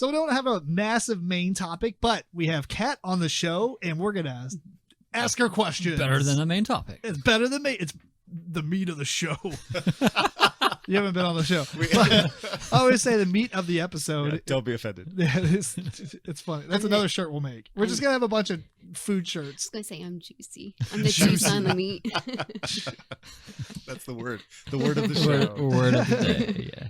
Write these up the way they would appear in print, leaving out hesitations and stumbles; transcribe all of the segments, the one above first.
So we don't have a massive main topic, but we have Kat on the show, and we're going to ask her questions. Better than the main topic. It's better than me. It's the meat of the show. You haven't been on the show. I always say the meat of the episode. Yeah, don't be offended. Yeah, it's funny. That's another shirt we'll make. We're just going to have a bunch of food shirts. I was going to say I'm juicy. I'm the juice on the meat. That's the word. The word of the show. Word of the day, yeah.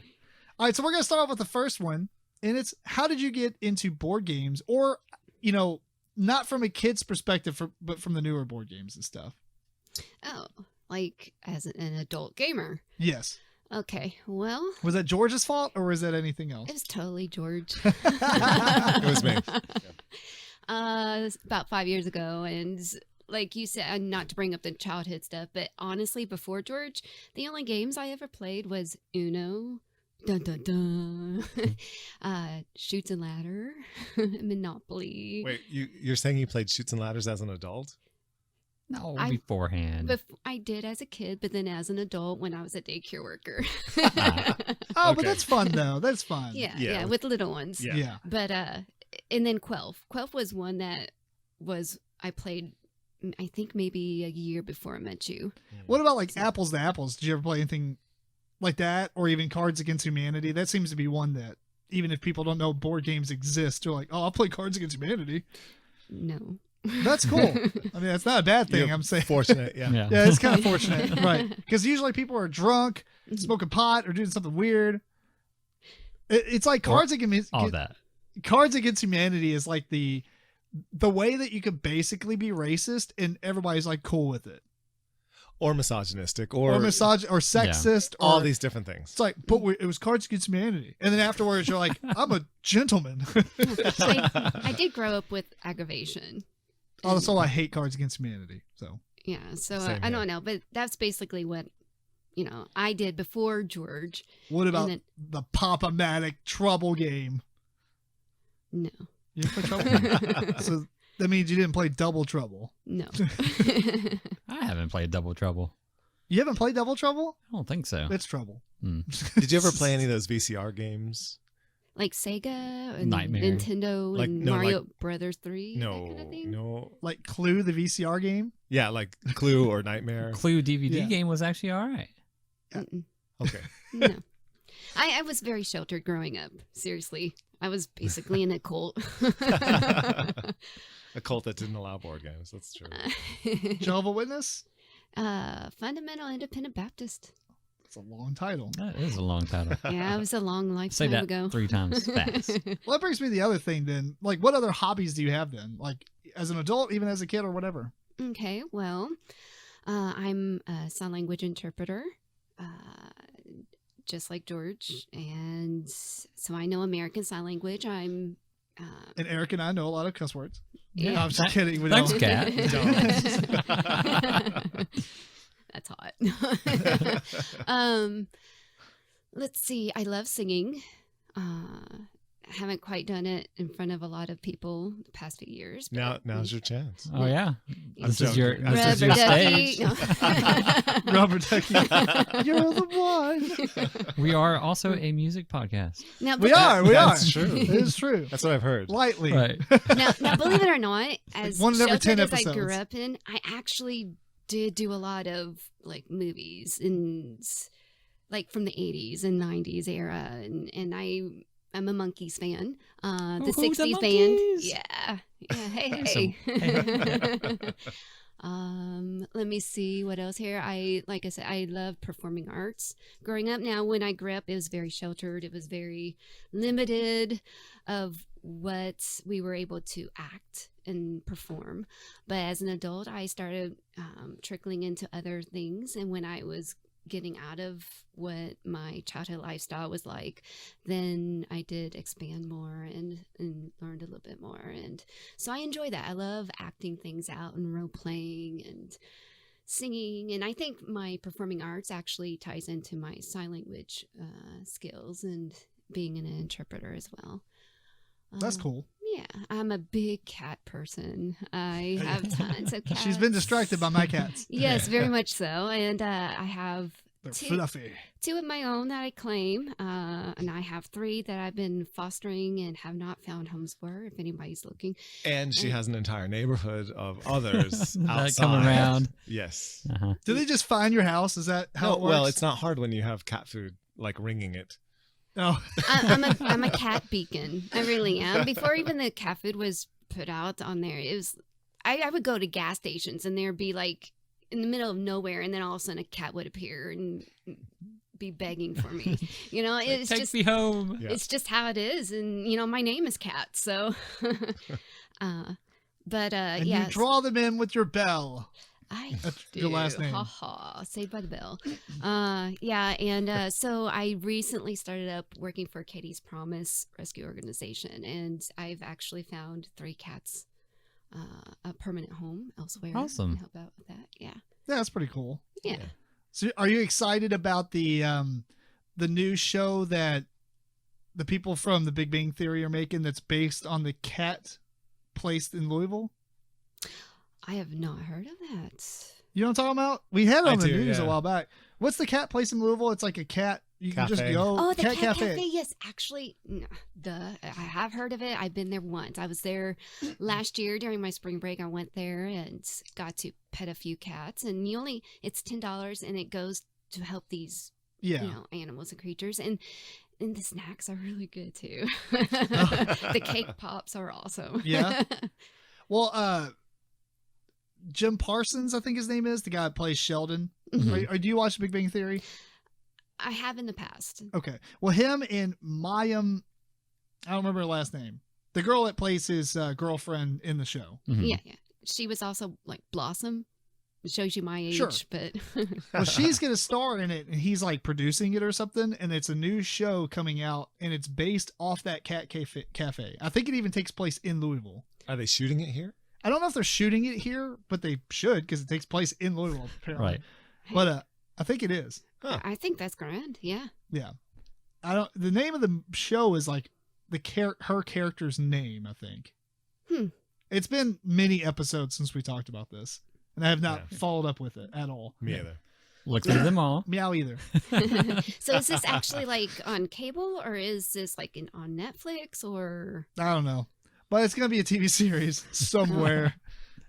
All right, so we're going to start off with the first one. And it's, how did you get into board games? Or, you know, not from a kid's perspective, but from the newer board games and stuff. Oh, like as an adult gamer. Yes. Okay, well. Was that George's fault or was that anything else? It was totally George. It was me. It was about 5 years ago. And like you said, not to bring up the childhood stuff, but honestly, before George, the only games I ever played was Uno, dun dun dun, Chutes and Ladder, Monopoly. Wait, you're saying you played Chutes and Ladders as an adult? No, beforehand. I did as a kid, but then as an adult when I was a daycare worker. Oh, but that's fun though. That's fun. Yeah, with little ones. Yeah. But and then Quelf. Quelf was one that I played, I think maybe a year before I met you. What about like Apples to Apples? Did you ever play anything like that, or even Cards Against Humanity? That seems to be one that even if people don't know board games exist, they're like, "Oh, I'll play Cards Against Humanity." No. That's cool. I mean, that's not a bad thing. You're I'm saying fortunate. Yeah. Yeah, it's kind of fortunate, right? Because usually people are drunk, smoking pot, or doing something weird. It's like Cards Against Humanity is like the way that you could basically be racist and everybody's like cool with it, Or misogynistic, or sexist, all or these different things. It's like, but it was Cards Against Humanity, and then afterwards you're like, I'm a gentleman. I did grow up with aggravation. Oh, that's all. I hate Cards Against Humanity. So yeah, so Same I here. don't know, but that's basically what I did before George. what about the Pop-O-Matic Trouble game? No. You didn't play Trouble? So that means you didn't play Double Trouble. No. I haven't played Double Trouble. You haven't played Double Trouble? I don't think so. It's Trouble. Did you ever play any of those VCR games? Like Sega and Nightmare. Nintendo Like- and no, Mario like- Brothers 3? No, that kind of thing? no. Like Clue, the VCR game? Yeah, like Clue or Nightmare. Clue DVD Yeah. game was actually all right. Mm-mm. Okay. No. I was very sheltered growing up. Seriously. I was basically in a cult. A cult that didn't allow board games. That's true. Jehovah Witness? Fundamental Independent Baptist. It's a long title. That is a long title. Yeah, it was a long Say lifetime that ago. 3 times fast. Well, that brings me to the other thing then. Like, what other hobbies do you have then? Like, as an adult, even as a kid or whatever? Okay, well, I'm a sign language interpreter, just like George, and so I know American Sign Language. I'm And Eric and I know a lot of cuss words. Yeah. No, I'm just kidding. We Thanks, don't. Kat. That's hot. Let's see. I love singing. Haven't quite done it in front of a lot people the past few years. but- Now's your chance. Oh, yeah. Yeah. This is your Rubber stage. ducky. No. Rubber ducky. You're the one. We are also a music podcast. Now, We but- are. That's true. It is true. That's what I've heard. Lightly. Right. now, believe it or not, as one in every 10 sheltered as I grew episodes. up in, I actually did do a lot of like movies and like from the 80s and 90s era, and I'm a Monkees fan. The Woohoo, 60s the band. Monkees! Yeah. Hey. Awesome. Let me see what else here. Like I said, I love performing arts. Growing up now, when I grew up, it was very sheltered. It was very limited of what we were able to act and perform. But as an adult, I started trickling into other things. And when I was getting out of what my childhood lifestyle was like, then I did expand more and learned a little bit more. And so I enjoy that. I love acting things out and role playing and singing. And I think my performing arts actually ties into my sign language skills and being an interpreter as well. That's cool. Yeah, I'm a big cat person. I have tons of cats. She's been distracted by my cats. Yes, very much so. And I have They're fluffy. 2 of my own that I claim, and I have 3 that I've been fostering and have not found homes for, if anybody's looking. And she has an entire neighborhood of others that outside. come around. Yes. Uh-huh. Do they just find your house? Is that how it works? Well, it's not hard when you have cat food, like ringing it. Oh. I'm a cat beacon. I really am. Before even the cat food was put out on there, it was I would go to gas stations and there'd be like in the middle of nowhere, and then all of a sudden a cat would appear and be begging for me. You know, it's Take just me home. Yeah. it's just how it is, and you know, my name is Cat, so. But And yeah, you draw them in with your bell. I That's do. your last name. Ha ha. Saved by the Bell. Yeah, and so I recently started up working for Katie's Promise Rescue Organization, and I've actually found 3 cats a permanent home elsewhere. Awesome. And help out with that. Yeah. Yeah, that's pretty cool. Yeah. So are you excited about the new show that the people from the Big Bang Theory are making that's based on the cat placed in Louisville? I have not heard of that. You know what I'm talking about? We had it on the do, news a yeah. while back. What's the cat place in Louisville? It's like a cat. You can just Cafe. go. Oh, the Cat Cat Cafe. Yes, actually, I have heard of it. I've been there once. I was there last year during my spring break. I went there and got to pet a few cats. And it's $10, and it goes to help these Yeah. animals and creatures. And the snacks are really good too. The cake pops are awesome. Yeah. Well, Jim Parsons, I think his name is, the guy that plays Sheldon. Mhm. Do you watch Big Bang Theory? I have in the past. Okay. Well, him and Mayim, I don't remember her last name. The girl that plays his girlfriend in the show. Mhm. Yeah. She was also like Blossom. It shows you my age, Sure. but Well, she's going to star in it, and he's like producing it or something, and it's a new show coming out, and it's based off that cat cafe. I think it even takes place in Louisville. Are they shooting it here? I don't know if they're shooting it here, but they should because it takes place in Louisville, apparently. Right. But I think it is. Huh. I think that's grand. Yeah. Yeah. The name of the show is like her character's name, I think. It's been many episodes since we talked about this, and I have not followed up with it at all. Me either. Look through them all. Meow either. So is this actually like on cable, or is this like on Netflix, or? I don't know. But it's going to be a TV series somewhere.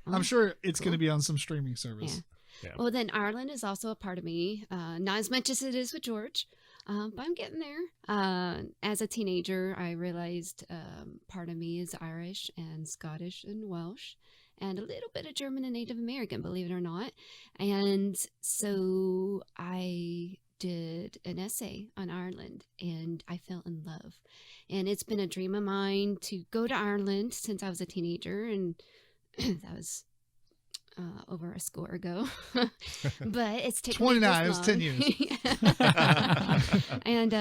Oh, I'm sure it's cool. going to be on some streaming service. Yeah. Well, then Ireland is also a part of me. Not as much as it is with George, but I'm getting there. As a teenager, I realized part of me is Irish and Scottish and Welsh, and a little bit of German and Native American, believe it or not. And so I did an essay on Ireland, and I fell in love. And it's been a dream of mine to go to Ireland since I was a teenager, and that was over a score ago. But it's taken 29, me it was 10 years. And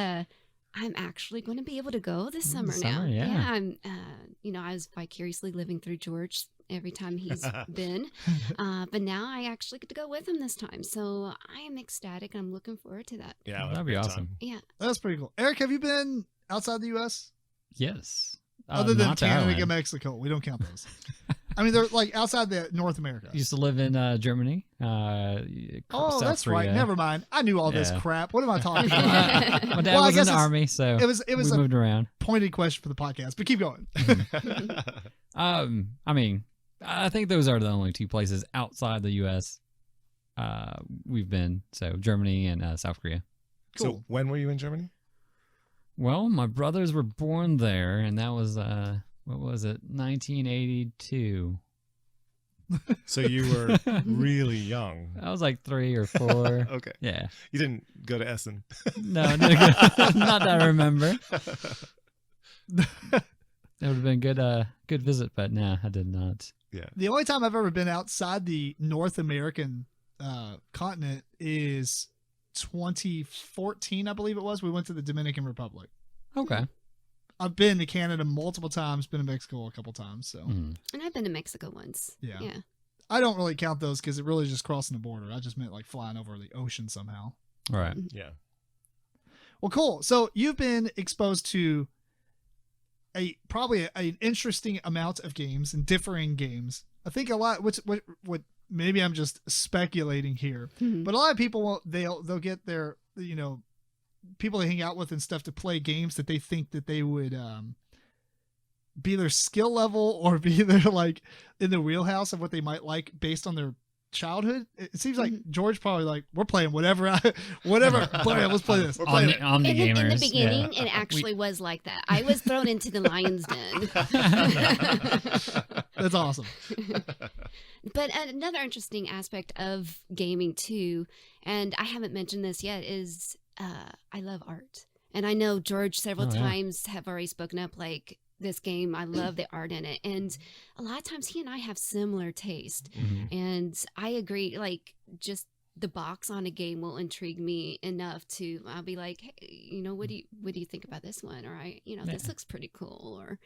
I'm actually going to be able to go this summer now. Summer, yeah. I'm I was vicariously living through George every time he's been, but now I actually get to go with him this time, so I am ecstatic. I'm looking forward to that. Yeah, That'd be awesome. Yeah. That's pretty cool. Eric, have you been outside the U.S.? Yes. Other than not to Canada Ireland. and Mexico. We don't count those. I mean, they're like outside the North America. Used to live in Germany. Oh, South that's right. Korea. Never mind. I knew all this Yeah. crap. What am I talking about? My dad Well, I was in guess the it's- army, so It was we a moved around. pointed question for the podcast, but keep going. I mean, I think those are the only 2 places outside the U.S. We've been. So Germany and South Korea. Cool. So when were you in Germany? Well, my brothers were born there, and that was what was it, 1982. So you were really young. I was like 3 or 4. Okay. Yeah. You didn't go to Essen. No, not that I remember. It would have been good visit, but no, I did not. Yeah. The only time I've ever been outside the North American continent is 2014, I believe it was. We went to the Dominican Republic. Okay. I've been to Canada multiple times, been to Mexico a couple times. So Mhm. And I've been to Mexico once. Yeah. Yeah. I don't really count those because it really is just crossing the border. I just meant like flying over the ocean somehow. All right. Yeah. Well, cool. So you've been exposed to probably an interesting amount of games and differing games. I think a lot. What maybe I'm just speculating here, but a lot of people they'll get their people they hang out with and stuff to play games that they think that they would be their skill level or be their like in the wheelhouse of what they might like based on their childhood. It seems like George probably like, we're playing whatever let's play this. On the gamers. In the beginning, it actually was like that. I was thrown into the lion's den. That's awesome. But another interesting aspect of gaming too, and I haven't mentioned this yet, is I love art. And I know George several times have already spoken up like, this game, I love the art in it. And a lot of times he and I have similar taste. And I agree, like just the box on a game will intrigue me enough to, I'll be like, hey, what do you think about this one? Or this looks pretty cool. Or,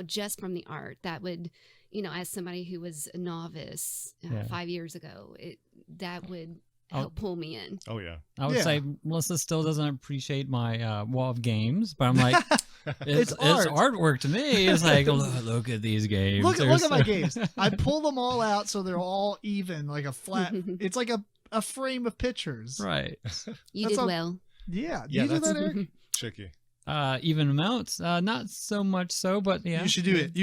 just from the art that would, as somebody who was a novice 5 years ago, that would help pull me in. Oh yeah. I would say Melissa still doesn't appreciate my wall of games, but I'm like, it's artwork to me. It's like, look at these games. Look at my games. I pull them all out so they're all even, like a flat. It's like a frame of pictures. Right. You did well. Yeah. You do that, Eric? Tricky. Even amounts, not so much so, but yeah. You should do it.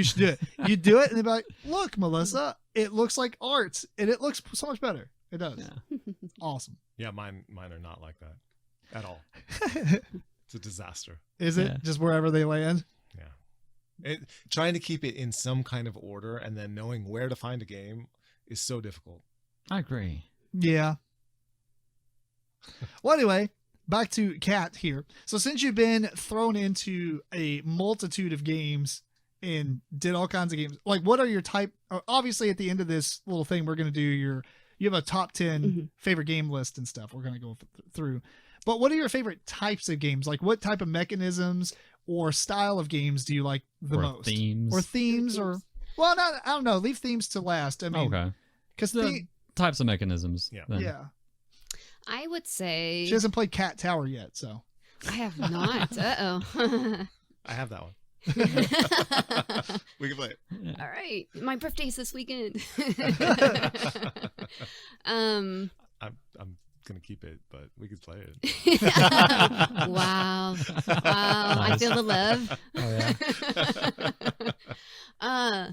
You do it, and they're like, look, Melissa, it looks like art, and it looks so much better. It does. Yeah. Awesome. Yeah, mine are not like that at all. It's a disaster. Is it just wherever they land? Yeah. Trying to keep it in some kind of order and then knowing where to find a game is so difficult. I agree. Yeah. Well, anyway, back to Kat here. So since you've been thrown into a multitude of games and did all kinds of games, like what are your type? Obviously, at the end of this little thing, we're going to do you have a top 10 favorite game list and stuff we're going to go through. But what are your favorite types of games? Like what type of mechanisms or style of games do you like the most? Themes or well, I don't know. Leave themes to last. I mean, okay. Because the types of mechanisms. Yeah. Then. Yeah. I would say she hasn't played Cat Tower yet, so I have not. Uh-oh. I have that one. We can play it. All right. My birthday's this weekend. I'm gonna keep it, but we could play it. Wow. I feel the love. Oh, yeah.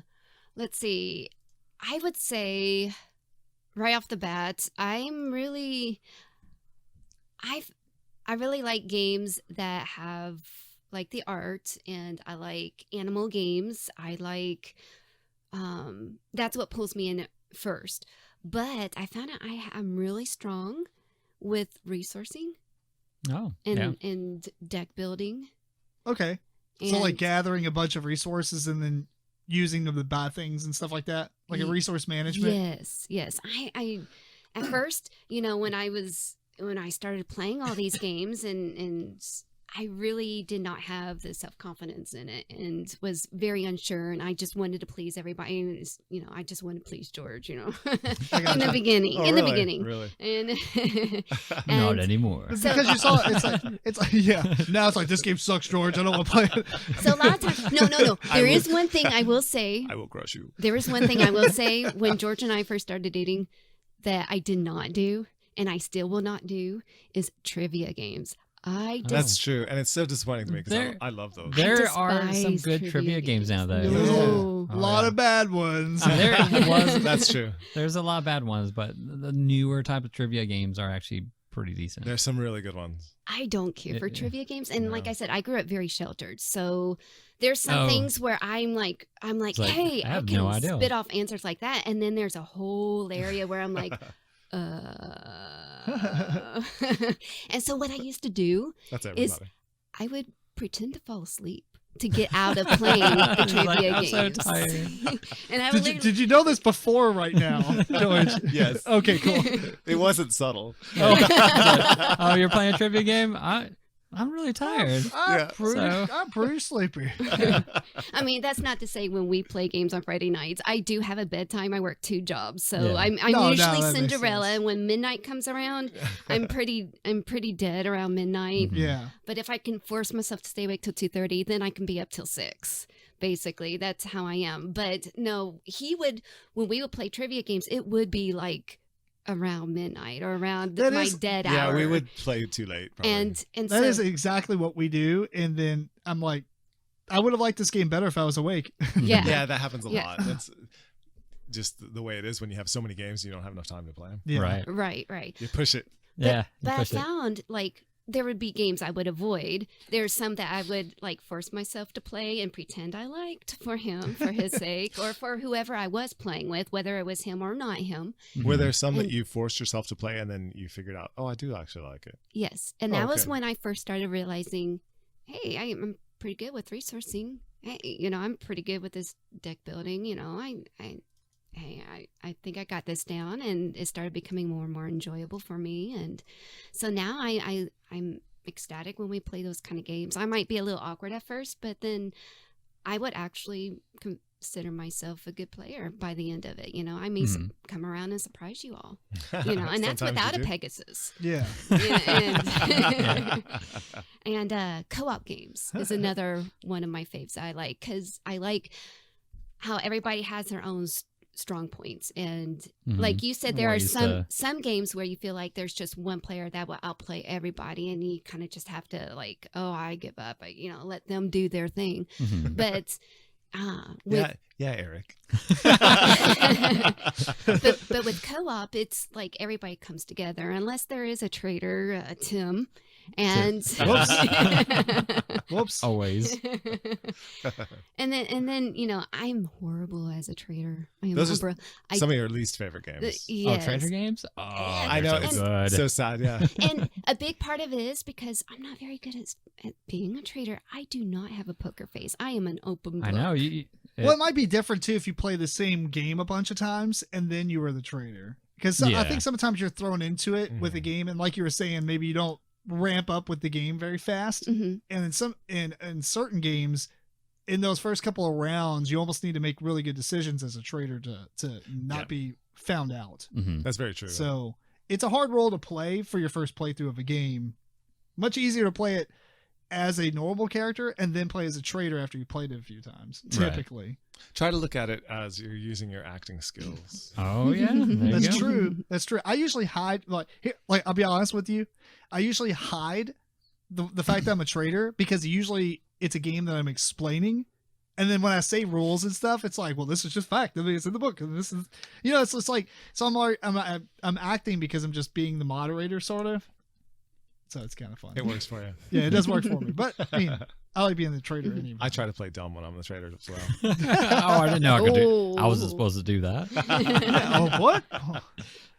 Let's see. I would say right off the bat, I really like games that have like the art, and I like animal games. I like that's what pulls me in first. But I found out I'm really strong with resourcing. Oh, and deck building. Okay. So like gathering a bunch of resources and then using them to buy things and stuff like that, like a resource management. Yes. I at first, when I started playing all these games and I really did not have the self-confidence in it and was very unsure, and I just wanted to please everybody. And was, I just wanted to please George, in the beginning. Oh, in the beginning. Really? And not anymore. So, because you saw it's like yeah. Now it's like, this game sucks, George. I don't want to play it. So a lot of times, no. There is one thing I will say. I will crush you. There is one thing I will say when George and I first started dating that I did not do, and I still will not do, is trivia games. That's true, and it's so disappointing to me because I love those. There are some good trivia games now, though. No. A lot of bad ones. That's true. There's a lot of bad ones, but the newer type of trivia games are actually pretty decent. There's some really good ones. I don't care for trivia games, and like I said, I grew up very sheltered, so there's some things where I'm like, hey, I can spit off answers like that, and then there's a whole area where I'm like. And so what I used to do is I would pretend to fall asleep to get out of playing the trivia games. So tired. And I did you know this before right now, George? Yes. Okay, cool. It wasn't subtle. Oh, you're playing a trivia game? I'm really tired. I'm pretty sleepy. I mean, that's not to say when we play games on Friday nights, I do have a bedtime. I work 2 jobs, so I'm usually Cinderella. And when midnight comes around, I'm pretty dead around midnight. Yeah. But if I can force myself to stay awake till 2:30, then I can be up till 6. Basically, that's how I am. But no, when we would play trivia games, it would be like around midnight or around my dead hour. Yeah, we would play too late. Probably. And that is exactly what we do. And then I'm like, I would have liked this game better if I was awake. Yeah, that happens a lot. That's just the way it is when you have so many games, you don't have enough time to play them. Yeah. Right. You push it. But I found like there would be games I would avoid. There's some that I would like force myself to play and pretend I liked for him, for his sake, or for whoever I was playing with, whether it was him or not him. Were there some that you forced yourself to play and then you figured out, oh, I do actually like it? Yes. And that was when I first started realizing, hey, I'm pretty good with resourcing. Hey, I'm pretty good with this deck building. I think I got this down, and it started becoming more and more enjoyable for me. And so now I'm ecstatic when we play those kind of games. I might be a little awkward at first, but then I would actually consider myself a good player by the end of it. I may come around and surprise you all, and that's without a Pegasus. Yeah. And co-op games is another one of my faves I like, because I like how everybody has their own strong points, and like you said, there are some games where you feel like there's just one player that will outplay everybody, and you kind of just have to like, oh, I give up, let them do their thing. But Eric. but with co-op, it's like everybody comes together, unless there is a traitor, Tim. And whoops. Always. and then I'm horrible as a trader. Those are some of your least favorite games. Yes. Trader games? Oh, I know, so good. So sad. Yeah. And a big part of it is because I'm not very good at being a trader. I do not have a poker face. I am an open book. I know. Well, it might be different too if you play the same game a bunch of times and then you were the trader, because I think sometimes you're thrown into it with a game, and like you were saying, maybe you don't ramp up with the game very fast, and in certain games, in those first couple of rounds, you almost need to make really good decisions as a trader to not be found out. That's very true. So it's a hard role to play for your first playthrough of a game. Much easier to play it as a normal character and then play as a trader after you played it a few times, typically. Try to look at it as you're using your acting skills. Oh yeah, that's true. That's true. I usually hide, I'll be honest with you, I usually hide the fact that I'm a trader, because usually it's a game that I'm explaining, and then when I say rules and stuff, it's like, well, this is just fact. I mean, it's in the book, and this is, it's like, so I'm acting because I'm just being the moderator, sort of. So it's kind of fun. It works for you. Yeah, it does work for me. But I mean, I like being the trader anyway. I try to play dumb when I'm the trader as well. Oh, I didn't know I could do. I wasn't supposed to do that. Oh, what? Oh.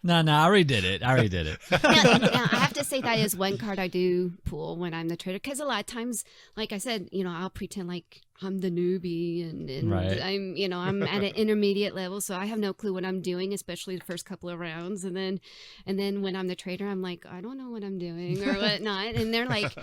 No, I already did it. Now, I have to say that is one card I do pull when I'm the trader, because a lot of times, like I said, I'll pretend like I'm the newbie, and right. I'm at an intermediate level, so I have no clue what I'm doing, especially the first couple of rounds, and then when I'm the trader, I'm like, I don't know what I'm doing or whatnot, and they're like,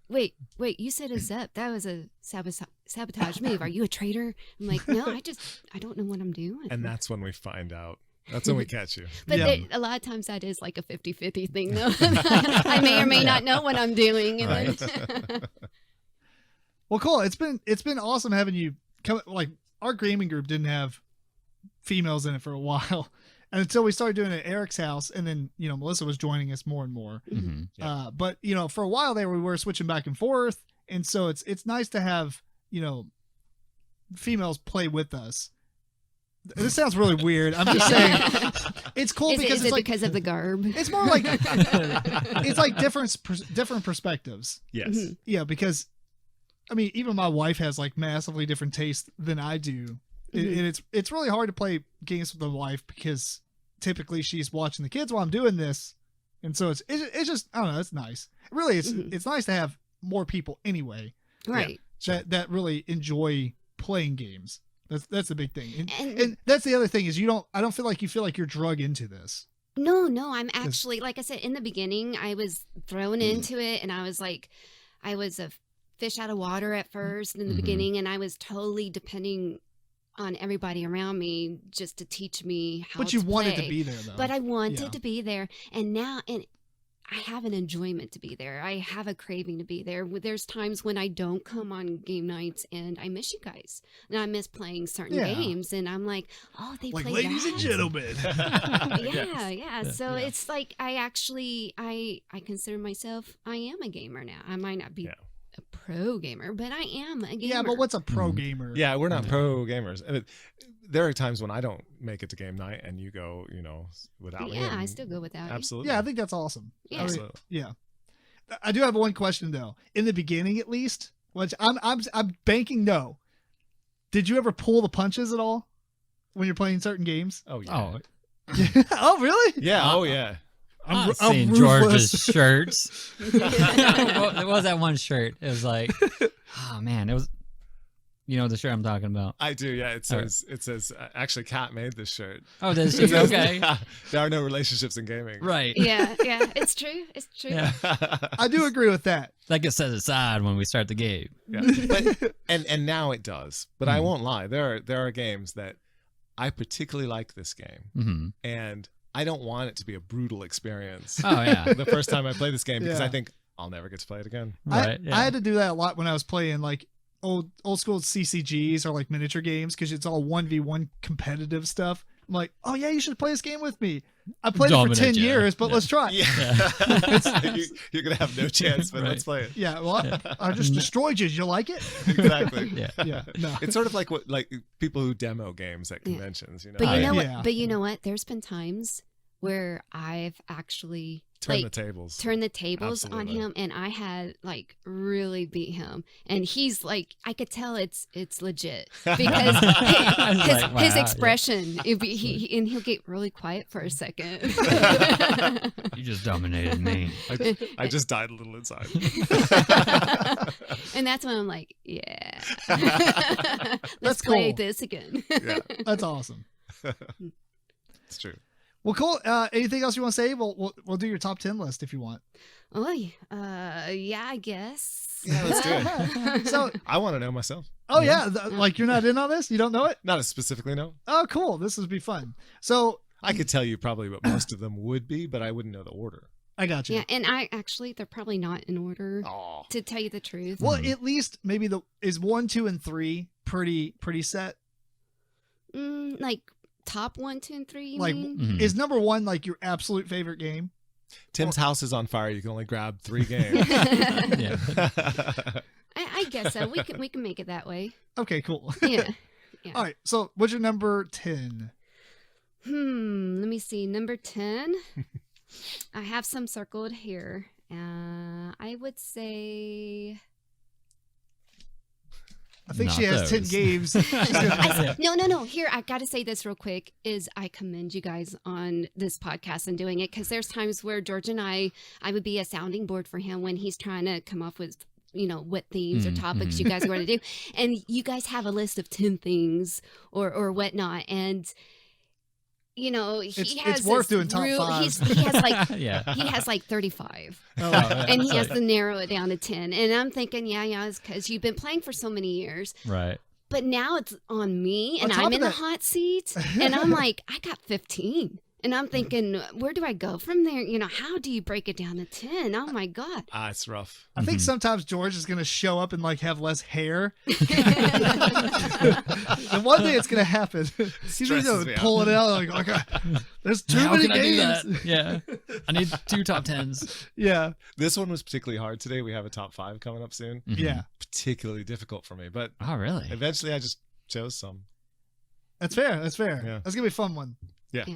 Wait, you set us up. That was a sabotage move. Are you a traitor? I'm like, no, I don't know what I'm doing. And that's when we find out. That's when we catch you. But a lot of times that is like a 50-50 thing, though. I may or may not know what I'm doing. And then Well, cool. It's been awesome having you come. Like, our gaming group didn't have females in it for a while, and until we started doing it at Eric's house, and then Melissa was joining us more and more. But for a while there, we were switching back and forth, and so it's nice to have females play with us. This sounds really weird. I'm just saying, it's cool because it's like, because of the garb. It's more like it's like different perspectives. Yes. Yeah, because I mean, even my wife has like massively different tastes than I do, and it's really hard to play games with my wife because typically she's watching the kids while I'm doing this, and so it's just, I don't know. It's nice. Really, it's nice to have more people anyway. Right. Yeah, that really enjoy playing games. That's the big thing, and that's the other thing is I don't feel like you feel like you're drug into this. No, I'm actually, like I said in the beginning, I was thrown into it, and I was a fish out of water at first in the beginning, and I was totally depending on everybody around me just to teach me how. But you to wanted play. to be there, though. But I wanted to be there, and now have an enjoyment to be there. I have a craving to be there. There's times when I don't come on game nights and I miss you guys. And I miss playing certain games. And I'm like, oh, they play ladies and gentlemen. yeah. So it's like I consider myself, I am a gamer now. I might not be a pro gamer, but I am a gamer. Yeah, but what's a pro gamer? Yeah, we're not pro gamers. There are times when I don't make it to game night and you go, without me. Yeah, I still go without you. Absolutely. Yeah, I think that's awesome. Yeah. I mean, Absolutely. yeah. I do have one question though. In the beginning, at least, which I'm banking no. Did you ever pull the punches at all when you're playing certain games? Oh yeah. Oh really? Yeah. Oh yeah. I've seen George's shirts. It was that one shirt. It was like, oh man, it was. You know the shirt I'm talking about. I do, yeah. It says, actually, Kat made this shirt. Oh, does she? Okay. There are no relationships in gaming. Right. Yeah, it's true. It's true. Yeah. I do agree with that. That gets set aside when we start the game. Yeah. But, and now it does. But I won't lie. There are games that I particularly like this game. And I don't want it to be a brutal experience. Oh, yeah. The first time I play this game because I think I'll never get to play it again. Right. I had to do that a lot when I was playing like old school CCGs or like miniature games because it's all 1v1 competitive stuff. I'm like, oh yeah, you should play this game with me. I played it for 10 years, but let's try. Yeah. You're gonna have no chance, but let's play it. Yeah, well, I just destroyed you. Did you like it? Exactly. Yeah. No. It's sort of like people who demo games at conventions. But you know what? But you know what? There's been times where I've actually turn the tables Absolutely. On him, and I had like really beat him, and he's like, I could tell it's legit because his expression, he'll get really quiet for a second. You just dominated me. I just died a little inside. And that's when I'm like, yeah, let's cool. play this again. Yeah, that's awesome. It's true. Well, cool. Anything else you want to say? We'll do your top 10 list if you want. Oh, yeah, I guess. Yeah, let's do it. So I want to know myself. Oh yeah, like you're not in on this? You don't know it? Not specifically, no. Oh, cool. This would be fun. So I could tell you probably what most of them would be, but I wouldn't know the order. I got you. Yeah, and they're probably not in order. To tell you the truth. Well, at least maybe is 1, 2, and 3 pretty set. Like. Top 1, 2, and 3. Like, is number 1 like your absolute favorite game? Tim's house is on fire. You can only grab 3 games. Yeah. I guess so. We can make it that way. Okay, cool. Yeah. All right. So, what's your number 10? Let me see. Number 10. I have some circled here. I would say. I think Not she has those. 10 games. No. Here, I got to say this real quick, is I commend you guys on this podcast and doing it, because there's times where George and I would be a sounding board for him when he's trying to come up with, what themes or topics you guys are going to do. And you guys have a list of 10 things or whatnot. And, it's worth doing top 5. He has like 35. And he has to narrow it down to 10. And I'm thinking, it's because you've been playing for so many years. Right. But now it's on me, and I'm in the hot seat. And I'm like, I got 15. And I'm thinking, where do I go from there? How do you break it down to 10? Oh, my God. It's rough. I think sometimes George is going to show up and like have less hair. And one day it's going to happen. He's going to pull it out like, okay, there's too many games. Yeah. I need 2 top 10s. Yeah. This one was particularly hard today. We have a top 5 coming up soon. Yeah. Particularly difficult for me. But oh, really? Eventually I just chose some. That's fair. Yeah. That's going to be a fun one. Yeah.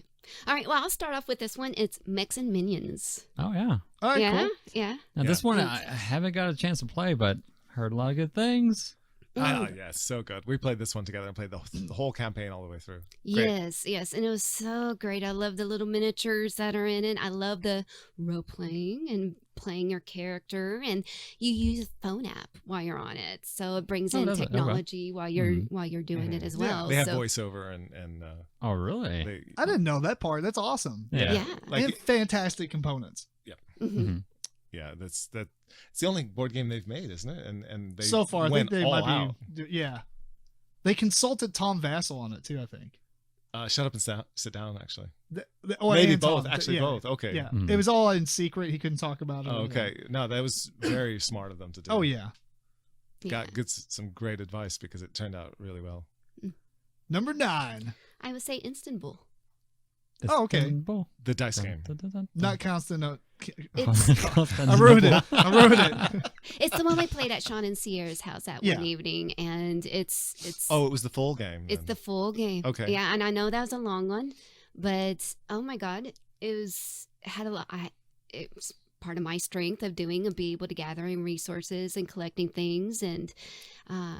All right. Well, I'll start off with this one. It's Mechs and Minions. Oh, yeah. All right, cool. Yeah. Now, this one I haven't got a chance to play, but heard a lot of good things. Oh, yeah. So good. We played this one together and played the whole campaign all the way through. Great. Yes. And it was so great. I love the little miniatures that are in it. I love the role playing and playing your character, and you use a phone app while you're on it, so it brings in technology while you're doing it as well. They have voiceover and oh, really? I didn't know that part. That's awesome. Yeah. And fantastic components. Yeah. Yeah, it's the only board game they've made, isn't it? And they so far, I think they all might out. be. Yeah, they consulted Tom Vassell on it too, I think. Shut Up and Sit Down, actually. Oh, maybe Anton, both. Actually, yeah. both. Okay. Yeah, it was all in secret. He couldn't talk about it. Oh, okay. No, that was very smart of them to do. Oh yeah. Got some great advice because it turned out really well. Number 9. I would say Istanbul. Oh, okay. The dice game. Not Constantinople. It's, I ruined it. it's the one we played at Sean and Sierra's house that one evening, and it's. Oh, it was the full game. It's the full game. Okay. Yeah, and I know that was a long one, but oh my God, it had a lot. It was part of my strength of be able to gathering resources and collecting things, and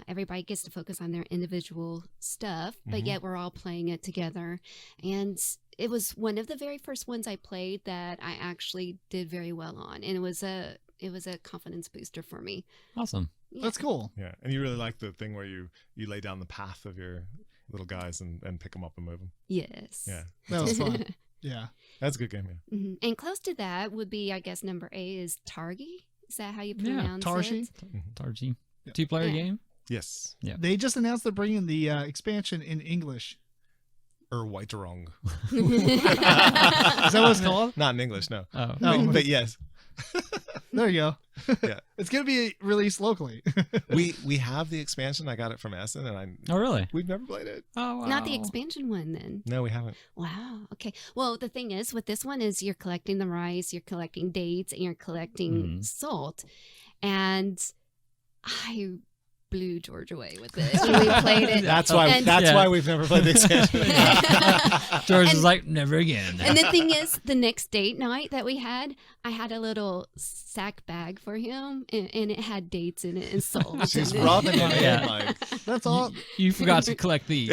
everybody gets to focus on their individual stuff, but yet we're all playing it together. And it was one of the very first ones I played that I actually did very well on, and it was a confidence booster for me. Awesome. Yeah. That's cool. Yeah, and you really like the thing where you lay down the path of your little guys and pick them up and move them. Yes. Yeah, That was fun. Yeah. That's a good game. Yeah. And close to that would be, I guess, number 8 is Targi. Is that how you pronounce Targi? it? Targi. 2-player game? Yes. Yeah. They just announced they're bringing the expansion in English. White wrong. Is that what it's called? Not in English, no. Oh. But yes. There you go. Yeah. It's going to be released locally. we have the expansion. I got it from Essen, and Oh, really? we've never played it. Oh, wow. Not the expansion one, then. No, we haven't. Wow. Okay. Well, the thing is, with this one is you're collecting the rice, you're collecting dates, and you're collecting salt. And I blew George away with this when we played it. That's why we've never played the expansion. George is like, never again. And the thing is, the next date night that we had, I had a little sack bag for him, and it had dates in it and salt. She's in it. rubbing it in, like. That's all. You forgot to collect these.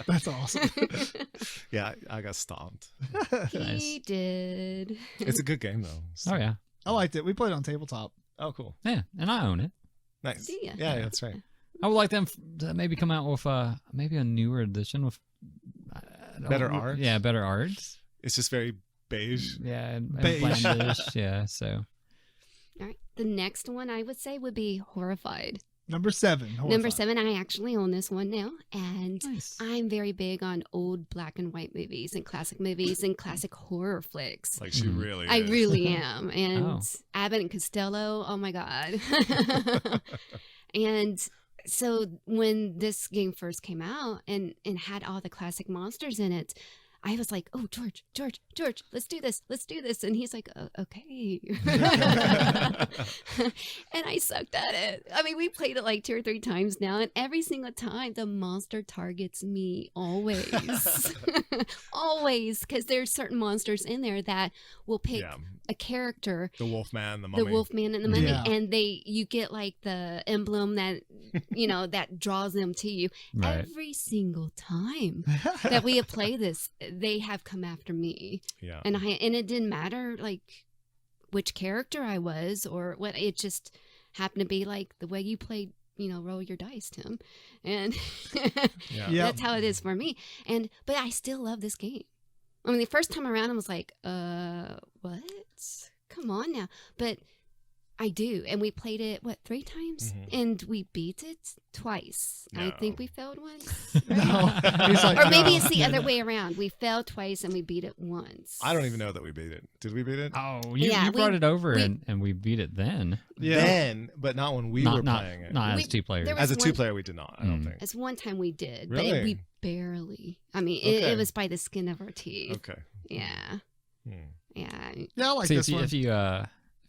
That's awesome. Yeah, I got stomped. He did. It's a good game, though. So. Oh, yeah. I liked it. We played on tabletop. Oh, cool. Yeah, and I own it. Nice. Do ya? Yeah, that's right. I would like them to maybe come out with maybe a newer edition with Better art? Yeah, better arts. It's just very beige. Yeah, and Beige. blandish. Yeah, so. All right. The next one I would say would be Horrified. Number 7. Horrified. Number 7, I actually own this one now, and Nice. I'm very big on old black and white movies and classic horror flicks. Like she really I is. really am. And Oh. Abbott and Costello, oh my God. And so when this game first came out and had all the classic monsters in it, I was like, oh, George, let's do this. And he's like, oh, okay. And I sucked at it. I mean, we played it like 2 or 3 times now, and every single time the monster targets me always. Always, because there's certain monsters in there that will pick a character. The Wolfman, the Mummy. The Wolfman and the Mummy. Yeah. And you get like the emblem that, that draws them to you. Right. Every single time that we have played this, they have come after me. Yeah. And it didn't matter like which character I was or what, it just happened to be like the way you played, roll your dice, Tim. And Yeah. that's how it is for me. But I still love this game. I mean, the first time around I was like, what? Come on now. But I do. And we played it, 3 times? And we beat it twice. No. I think we failed once. No. He's like, Or maybe no. it's the other way around. We failed twice and we beat it once. I don't even know that we beat it. Did we beat it? Oh, Yeah, you brought it over we- and we beat it then. Yeah. Then, but not when we were not, playing it. Not We- as 2 players. there was As a one- 2-player, we did not, I don't think. As one time we did, Really? but we barely. I mean, Okay. it was by the skin of our teeth. Okay. Yeah. Hmm. Yeah. Yeah, I like See, this one. if you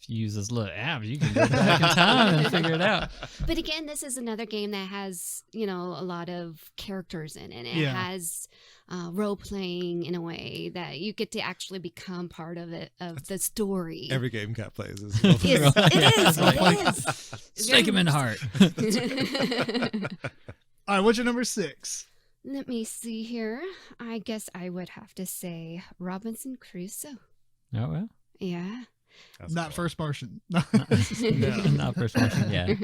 use this little app, you can go back in time and figure it out. But again, this is another game that has, a lot of characters in it. It Yeah. has role playing in a way that you get to actually become part of it, of the story. Every game Cat plays is. It is. Stake him in the heart. All right, what's your number 6? Let me see here. I guess I would have to say Robinson Crusoe. Oh, well. Yeah. That's Not cool. First Martian. Not first one. Yeah.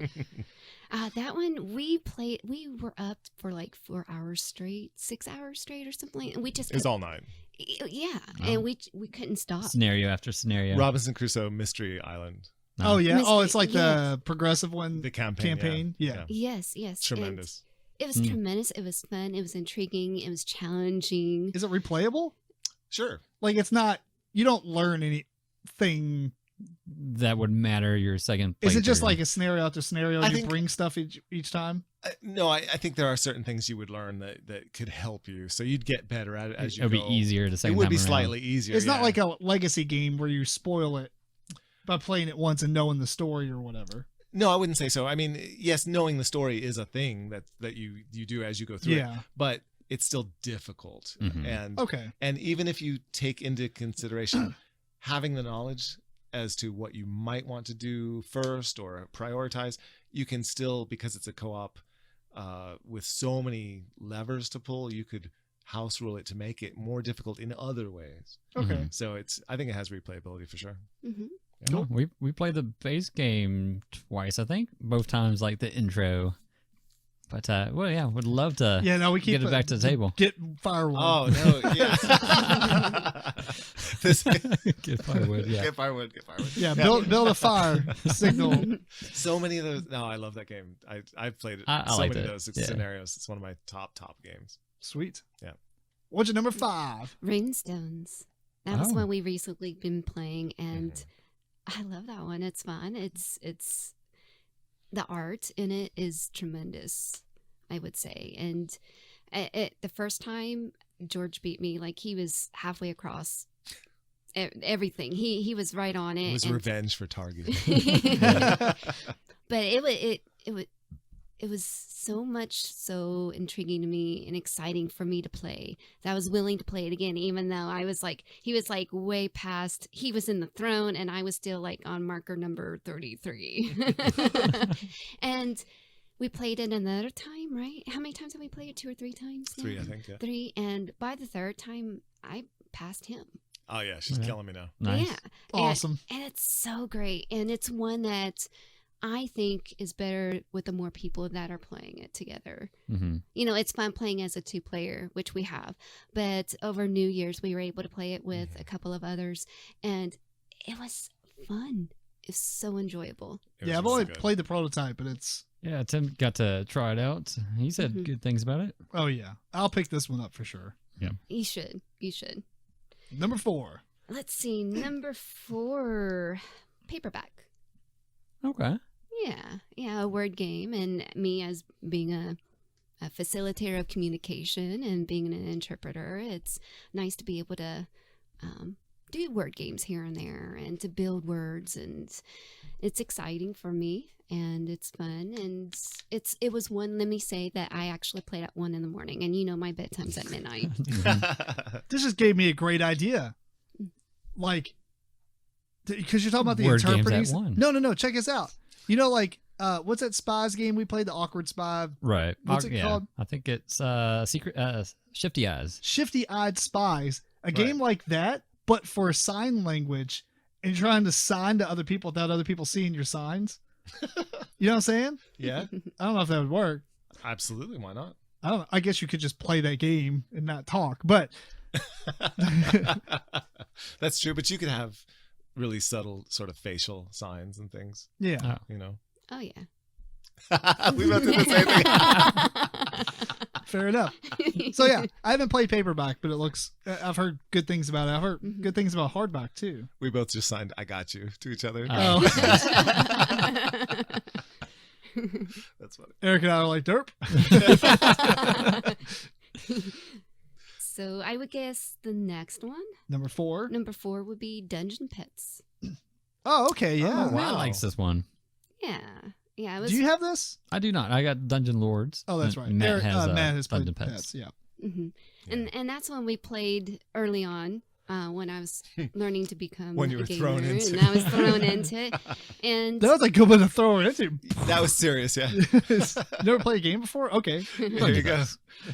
That one we were up for like 4 hours straight, 6 hours straight or something. And we just It was all night. yeah, Oh. and we couldn't stop. Scenario after scenario. Robinson Crusoe Mystery Island. Oh, yeah. Mystery- Oh, it's like yeah. the progressive one. The campaign. Yeah. Yeah. Yes, yes. Tremendous. It was tremendous. It was fun. It was intriguing. It was challenging. Is it replayable? Sure. Like it's not. You don't learn anything that would matter your second playthrough. Is it just like a scenario after scenario and I you think- bring stuff each time? No, I think there are certain things you would learn that could help you. So you'd get better at it as it you would go. be easier the It second would time be around. slightly easier. It's not yeah. like a legacy game where you spoil it by playing it once and knowing the story or whatever. No, I wouldn't say so. I mean, yes, knowing the story is a thing that you do as you go through it, but it's still difficult. And and even if you take into consideration having the knowledge as to what you might want to do first or prioritize, you can still, because it's a co-op with so many levers to pull, you could house rule it to make it more difficult in other ways. So I think it has replayability for sure. Cool. We played the base game twice, I think. Both times, like the intro. But well, yeah, would love to. Yeah, no, we keep get it back to the table. Get firewood. Oh no, yeah. Get firewood. Yeah. Get firewood. Get firewood. Yeah, build a fire signal. So many of those. No, I love that game. I've played it. I so liked many it. of those scenarios. It's one of my top games. Sweet. Yeah. What's your number 5? Rainstones. That was one we recently been playing, and I love that one. It's fun. It's the art in it is tremendous, I would say. And the first time George beat me, like he was halfway across everything. He was right on it. It was revenge for Target. But it was so much so intriguing to me and exciting for me to play that I was willing to play it again, even though he was like way past, he was in the throne and I was still like on marker number 33. And we played it another time, right? How many times have we played it? 2 or 3 times now? 3, I think. Yeah. 3. And by the third time, I passed him. Oh yeah, she's killing me now. Nice. Yeah. Awesome. And it's so great. And it's one that I think is better with the more people that are playing it together. You know, it's fun playing as a 2-player, which we have. But over New Year's, we were able to play it with a couple of others. And it was fun. It's so enjoyable. Yeah, I've only played the prototype, but it's... Yeah, Tim got to try it out. He said good things about it. Oh, yeah. I'll pick this one up for sure. Yeah. You should. You should. Number 4. Let's see. Number 4, paperback. Okay. Yeah, a word game, and me as being a facilitator of communication and being an interpreter, it's nice to be able to do word games here and there and to build words, and it's exciting for me and it's fun, and it was one, let me say, that I actually played at 1 a.m, and you know my bedtime's at midnight. This just gave me a great idea. Like, because you're talking about the Word games interpreting. at 1. No. Check us out. You know, like, what's that Spies game we played? The Awkward Spy. Right. What's it called? I think it's Shifty Eyes. Shifty-Eyed Spies. A game like that, but for sign language, and you're trying to sign to other people without other people seeing your signs. You know what I'm saying? Yeah. I don't know if that would work. Absolutely. Why not? I don't know. I guess you could just play that game and not talk, but That's true, but you could have really subtle sort of facial signs and things. yeah. You know. Oh yeah. We both did the same thing. Fair enough. So yeah, I haven't played paperback, but it looks. I've heard good things about it. I've heard good things about hardback too. We both just signed "I got you" to each other. Oh. That's funny. Eric and I are like derp. So I would guess the next one, Number 4. number 4, would be Dungeon Pets. Oh, okay, yeah. Oh, wow. Matt likes this one. Yeah. It was. Do you have this? I do not. I got Dungeon Lords. Oh, that's right. Matt Eric, has, Matt has Dungeon played Pets. Yeah. Mhm. And that's when we played early on, when I was learning to become When you a were gamer, thrown into and I was thrown into it. And That was a good one to throw it into. That was serious, yeah. Never played a game before? Okay. There you go.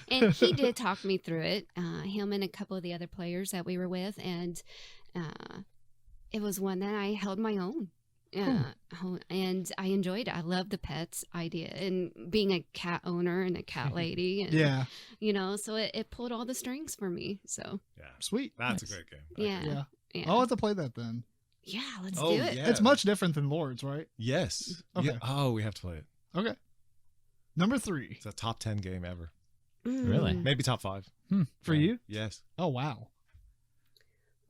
and he did talk me through it, him and a couple of the other players that we were with, and it was one that I held my own. And I enjoyed it. I love the pets idea and being a cat owner and a cat lady. And, Yeah. You know, so it pulled all the strings for me. So, Yeah. Sweet. That's Nice. a great game. yeah. Yeah. I'll have to play that then. Yeah, let's Oh, do it. yeah. It's much different than Lords, right? Yes. Okay. Yeah. Oh, we have to play it. Okay. Number 3. It's a top 10 game ever. Really? Maybe top 5. For you? Yes. Oh, wow.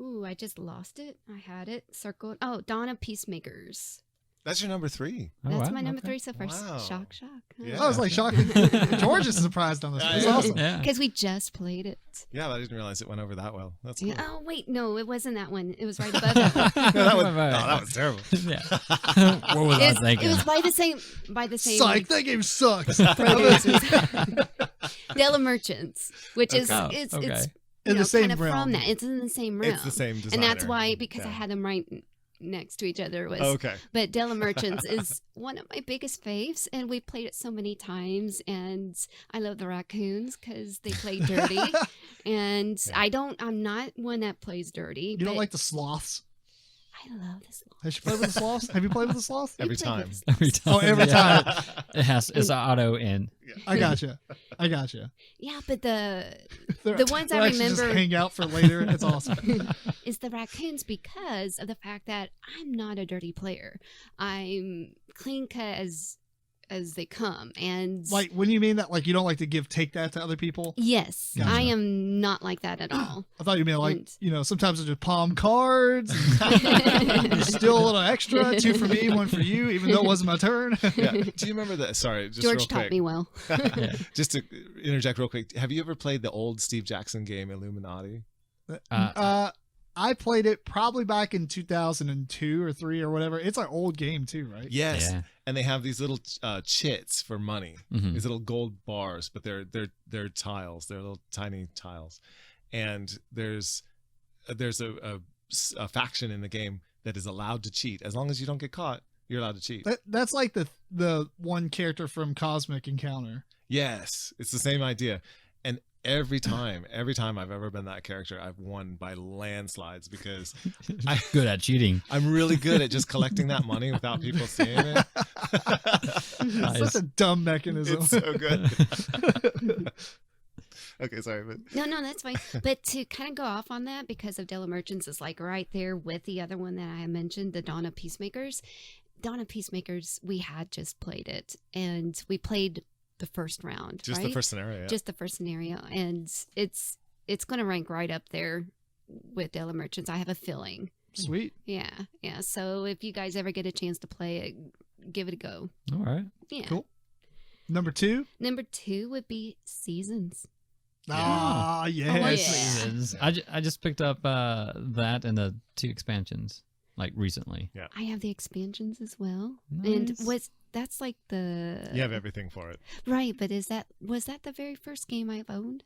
Ooh, I just lost it. I had it circled. Oh, Dawn of Peacemakers. That's your number 3. Oh, That's wow. my number Okay. 3 so far. Wow. Shock. Yeah. I was like shocking. George is surprised on this. It's Yeah. awesome. Yeah. Because we just played it. Yeah, but I didn't realize it went over that well. That's cool. Oh, wait. No, it wasn't that one. It was right above that one. No, that was terrible. Yeah. What was I thinking? It was by the same. Psych, that game sucks. producers. Della Merchants, which is it's in the same kind of realm. from that. It's in the same realm. It's the same designer. And that's why, because I had them right next to each other. Was okay. But Della Merchants is one of my biggest faves, and we played it so many times. And I love the raccoons because they play dirty. And I'm not one that plays dirty. You don't like the sloths? I love this. Have you played with the sloths? Have you played with the sloths? Every time. Every time. Oh, every time. It's auto in. I gotcha. Yeah, but the They're- ones they'll I actually remember just hang out for later. It's awesome. is the raccoons, because of the fact that I'm not a dirty player. I'm clean cut as they come, and Like, when you mean that, like, you don't like to take that to other people? yes, Gotcha. I am not like that at all. I thought you meant like, And- sometimes it's just palm cards. And still a little extra. 2 for me, 1 for you, even though it wasn't my turn. Yeah. Do you remember that? Sorry, just George real taught quick. me well. Just to interject real quick. Have you ever played the old Steve Jackson game Illuminati? I played it probably back in 2002 or 3 or whatever. It's an old game too, right? Yes. Yeah. And they have these little chits for money. Mhm. These little gold bars, but they're tiles. They're little tiny tiles. And there's a faction in the game that is allowed to cheat. As long as you don't get caught, you're allowed to cheat. That's like the one character from Cosmic Encounter. Yes, it's the same idea. And every time I've ever been that character, I've won by landslides because Good at cheating. I'm really good at just collecting that money without people seeing it. Such a dumb mechanism. It's so good. Okay, sorry, but No, that's fine. But to kind of go off on that, because of Della Merchants is like right there with the other one that I mentioned, the Dawn of Peacemakers. Dawn of Peacemakers, we had just played it, and we played the first round, just right? the first scenario. Yeah. Just the first scenario, and it's going to rank right up there with Della Merchants. I have a feeling. Sweet. Yeah. So if you guys ever get a chance to play it, give it a go. All right. Yeah. Cool. Number 2. Number 2 would be Seasons. Ah, yeah. Oh, yeah. Seasons. I just picked up that and the 2 expansions like recently. Yeah. I have the expansions as well. Nice. And that's like the You have everything for it. right, but was that the very first game I've owned?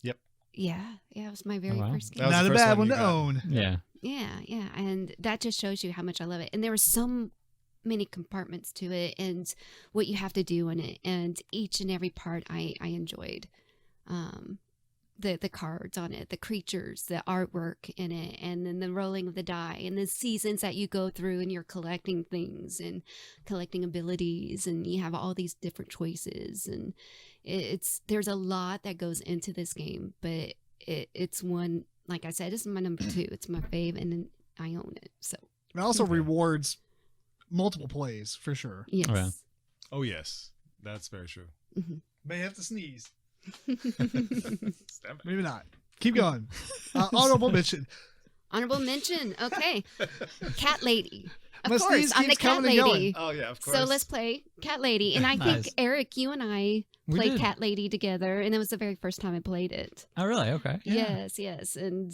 Yep. Yeah, it was my very Oh, wow. first game. That was Not the a first bad one one you to got. own. Yeah. Yeah, and that just shows you how much I love it. And there were so many compartments to it, and what you have to do in it, and each and every part I enjoyed. The cards on it, the creatures, the artwork in it, and then the rolling of the die, and the seasons that you go through, and you're collecting things and collecting abilities, and you have all these different choices, and there's a lot that goes into this game, but it's one, like I said, this is my number 2. It's my fave, and then I own it. So It also rewards multiple plays for sure. yes. Oh, yeah. Oh yes, that's very true. May have to sneeze. Maybe not. Keep going. Honorable mention. Honorable mention. Okay, Cat Lady. Of My course, sneeze I'm the keeps Cat coming and Lady. Oh yeah, of course. So let's play Cat Lady. And I Nice. think, Eric, you and I We played did. Cat Lady together, and it was the very first time I played it. Oh, really? Okay. Yeah. Yes. And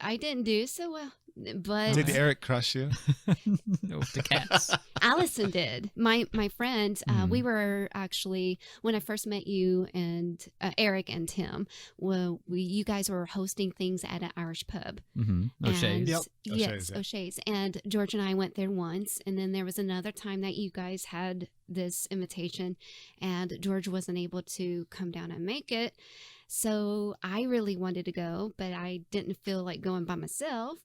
I didn't do so well, but Did Eric crush you? The cats. Allison did. My friend, we were actually, when I first met you and Eric and Tim, well, you guys were hosting things at an Irish pub. Mm-hmm. O'Shea's. Yep. Yes, O'Shea's, yeah. O'Shea's. And George and I went there once, and then there was another time that you guys had this invitation, and George wasn't able to come down and make it. So I really wanted to go, but I didn't feel like going by myself.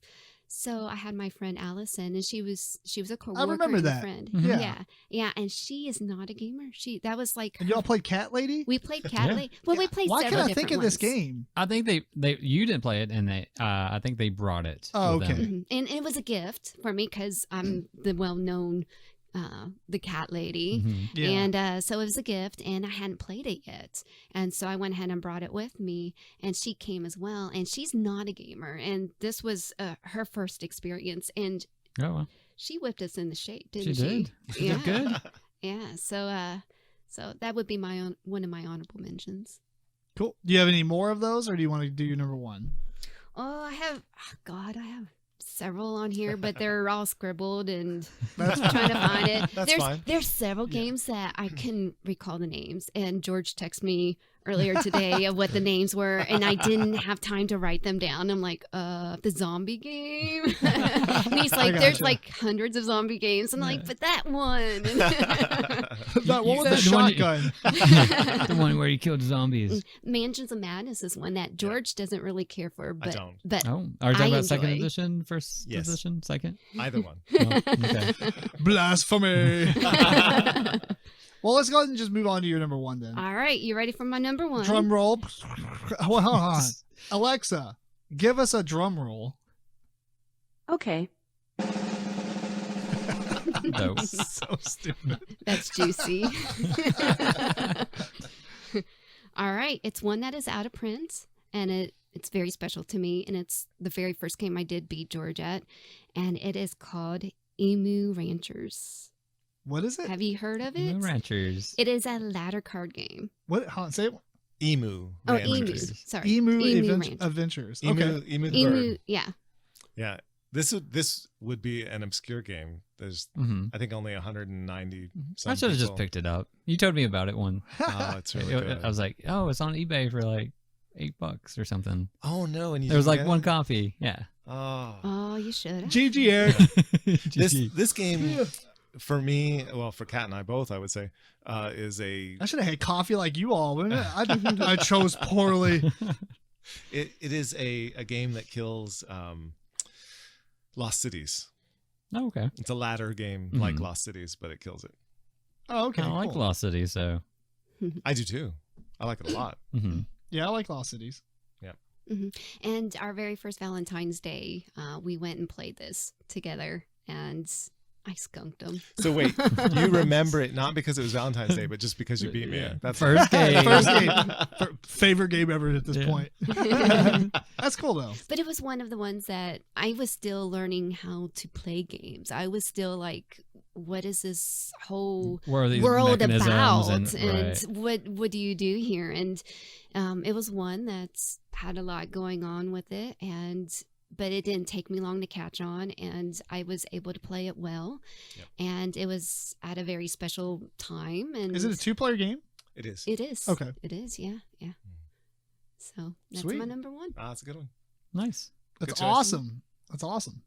So I had my friend Allison, and she was a coworker. remember and a that. friend. Mhm. Yeah, and she is not a gamer. That was like And y'all played Cat Lady? we played Cat Yeah. Lady. Well, we played Why several can't I think of different this ones. game? I think they you didn't play it, and I think they brought it. Oh, with okay. them. And it was a gift for me because I'm the well-known the cat lady. Mm-hmm. And so it was a gift, and I hadn't played it yet. And so I went ahead and brought it with me, and she came as well. And she's not a gamer, and this was her first experience. And she whipped us in the shape, didn't she? She did good. Yeah. So that would be one of my honorable mentions. Cool. Do you have any more of those, or do you want to do your number one? Oh, I have several on here, but they're all scribbled, and That's I'm trying to find it. That's fine. There's several games that I can recall the names, and George texted me earlier today of what the names were, and I didn't have time to write them down. I'm like, the zombie game. And he's like, there's like hundreds of zombie games. I'm like, but that one. That one with the shotgun. The one where you killed zombies. Mansions of Madness is one that George doesn't really care for, but I don't. But are you talking about second enjoy. edition, first edition, second? Either one. Oh, okay. Blasphemy. Well, let's go ahead and just move on to your number one then. All right, you ready for my number one? Drum roll. Hold on. Alexa, give us a drum roll. Okay. Dope. So stupid. That's juicy. All right, it's one that is out of print, and it's very special to me, and it's the very first game I did beat George at, and it is called Emu Ranchers. What is it? Have you heard of it? Emu Ranchers. It is a ladder card game. What? Say it. Emu. Oh, Ranchers. emus. Sorry. Emu Ranchers. Adventures. Emu, Okay. Emu the bird. Yeah. Yeah. This would be an obscure game. There's I think only 190. I should have just picked it up. You told me about it one. Oh, it's really good. I was like, oh, it's on eBay for like $8 or something. Oh no! And there was like one copy. Yeah. Oh, you should. GG, Eric. This game. For me, well, for Kat and I both, I would say, is a. I should have had coffee like you all, wouldn't it? I chose poorly. It is a game that kills Lost Cities. Oh, okay. It's a ladder game like Lost Cities, but it kills it. Oh, okay. I like Lost Cities, so. I do too. I like it a lot. Yeah, I like Lost Cities. Yeah. And our very first Valentine's Day, we went and played this together, and I skunked them. So wait, you remember it not because it was Valentine's Day, but just because you beat me. Yeah. That's first game. First game. Favorite game ever at this point. That's cool though. But it was one of the ones that I was still learning how to play games. I was still like, what is this whole world about? And what do you do here? And it was one that's had a lot going on with it, but it didn't take me long to catch on, and I was able to play it well. Yep. And it was at a very special time. And is it a 2-player game? It is. It is. Okay. It is. Yeah. Yeah. So that's Sweet. my number one. That's a good one. Nice. That's awesome. That's awesome.